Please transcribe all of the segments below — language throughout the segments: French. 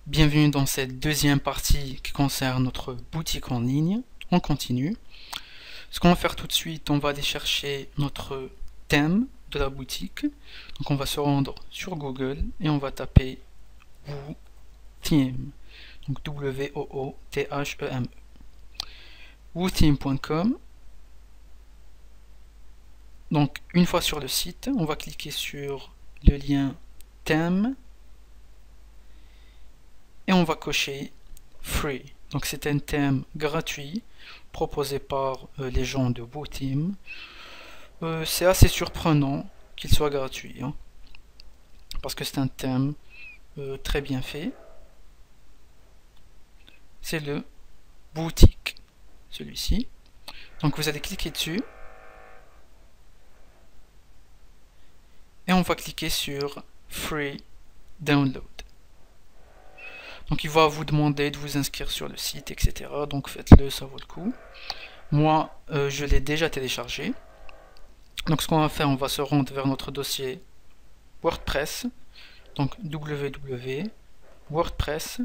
Bienvenue dans cette deuxième partie qui concerne notre boutique en ligne. On continue. Ce qu'on va faire tout de suite, on va aller chercher notre thème de la boutique. Donc on va se rendre sur Google et on va taper WooTheme. Donc W-O-O-T-H-E-M-E. WooTheme.com. Donc une fois sur le site, on va cliquer sur le lien thème et on va cocher Free. Donc c'est un thème gratuit proposé par les gens de WooTheme. C'est assez surprenant qu'il soit gratuit, hein, parce que c'est un thème très bien fait. C'est le boutique, celui-ci. Donc vous allez cliquer dessus et on va cliquer sur Free Download. Donc il va vous demander de vous inscrire sur le site, etc. Donc faites-le, ça vaut le coup. Moi, je l'ai déjà téléchargé. Donc ce qu'on va faire, on va se rendre vers notre dossier WordPress. Donc www.wordpress,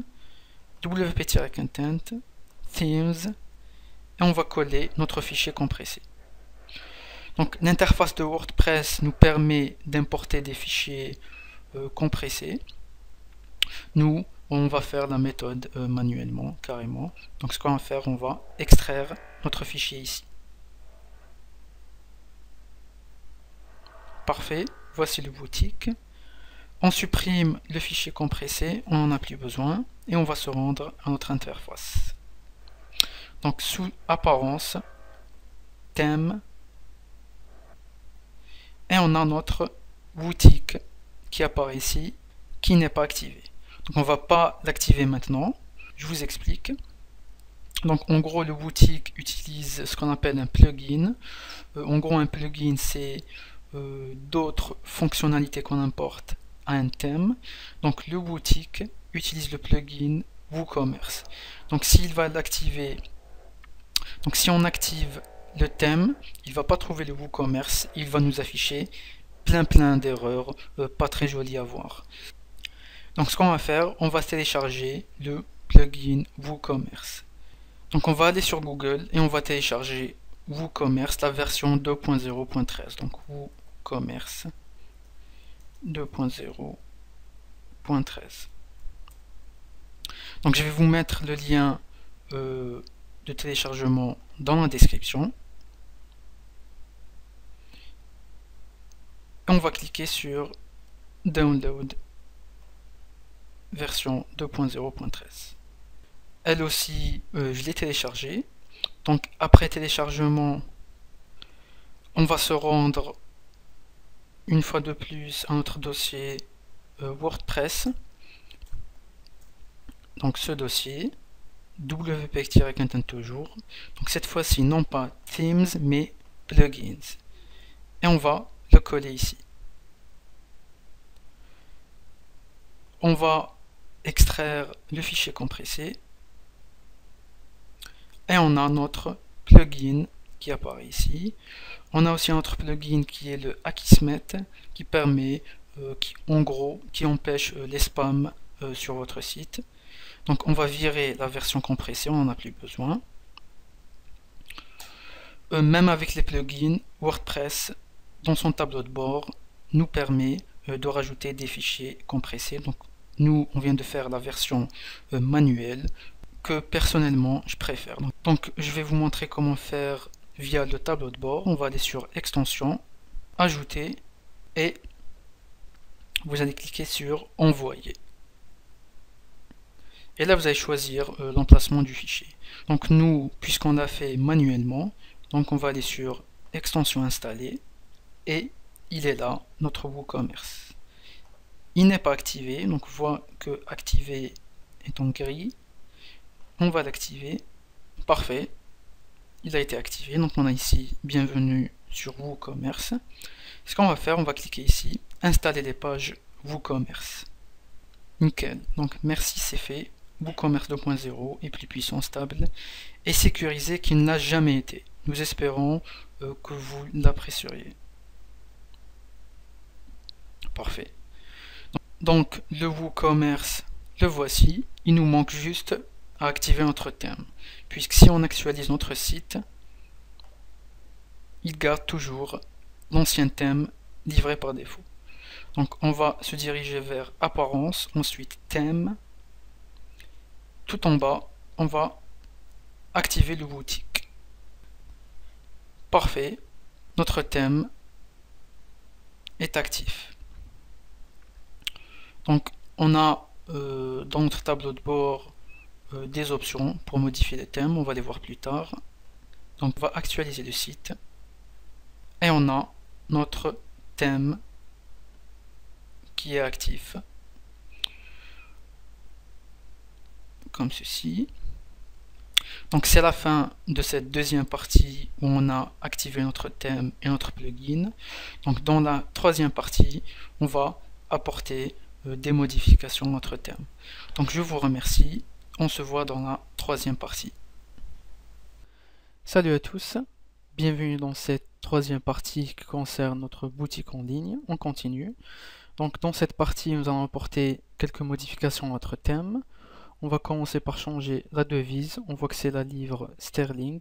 wp-content, themes, et on va coller notre fichier compressé. Donc l'interface de WordPress nous permet d'importer des fichiers compressés. Nous, on va faire la méthode manuellement, carrément. Donc ce qu'on va faire, on va extraire notre fichier ici. Parfait, voici le boutique. On supprime le fichier compressé, on n'en a plus besoin, et on va se rendre à notre interface. Donc sous apparence, thème, et on a notre boutique qui apparaît ici, qui n'est pas activée. Donc on ne va pas l'activer maintenant, je vous explique. Donc en gros le boutique utilise ce qu'on appelle un plugin. En gros un plugin c'est d'autres fonctionnalités qu'on importe à un thème. Donc le boutique utilise le plugin WooCommerce. Donc s'il va l'activer, donc si on active le thème, il ne va pas trouver le WooCommerce, il va nous afficher plein d'erreurs, pas très jolies à voir. Donc ce qu'on va faire, on va télécharger le plugin WooCommerce. Donc on va aller sur Google et on va télécharger WooCommerce, la version 2.0.13. Donc WooCommerce 2.0.13. Donc je vais vous mettre le lien de téléchargement dans la description. Et on va cliquer sur Download version 2.0.13. Elle aussi, je l'ai téléchargée. Donc après téléchargement, on va se rendre une fois de plus à notre dossier WordPress. Donc ce dossier, wp-content toujours. Donc cette fois-ci, non pas themes, mais plugins. Et on va le coller ici. On va extraire le fichier compressé et on a notre plugin qui apparaît ici. On a aussi un autre plugin qui est le Akismet qui permet, en gros, qui empêche les spams sur votre site. Donc on va virer la version compressée, on n'en a plus besoin. Même avec les plugins, WordPress dans son tableau de bord nous permet de rajouter des fichiers compressés. Donc nous, on vient de faire la version manuelle que personnellement je préfère. Donc je vais vous montrer comment faire via le tableau de bord. On va aller sur Extension, Ajouter et vous allez cliquer sur Envoyer. Et là vous allez choisir l'emplacement du fichier. Donc nous, puisqu'on l'a fait manuellement, donc on va aller sur Extension installée et il est là, notre WooCommerce. Il n'est pas activé, donc on voit que activé est en gris. On va l'activer. Parfait. Il a été activé. Donc on a ici bienvenue sur WooCommerce. Ce qu'on va faire, on va cliquer ici, installer les pages WooCommerce. Nickel. Donc merci, c'est fait. WooCommerce 2.0 est plus puissant, stable et sécurisé qu'il n'a jamais été. Nous espérons que vous l'apprécierez. Parfait. Donc le WooCommerce, le voici. il nous manque juste à activer notre thème, puisque si on actualise notre site, il garde toujours l'ancien thème livré par défaut. Donc on va se diriger vers apparence, ensuite thème. Tout en bas, on va activer le boutique. Parfait, notre thème est actif. Donc on a dans notre tableau de bord des options pour modifier les thèmes, on va les voir plus tard. Donc on va actualiser le site et on a notre thème qui est actif, comme ceci. Donc c'est la fin de cette deuxième partie où on a activé notre thème et notre plugin. Donc dans la troisième partie, on va apporter des modifications à notre thème. Donc je vous remercie, on se voit dans la troisième partie. Salut à tous, bienvenue dans cette troisième partie qui concerne notre boutique en ligne. On continue. Donc dans cette partie, nous allons apporter quelques modifications à notre thème. On va commencer par changer la devise. On voit que c'est la livre sterling.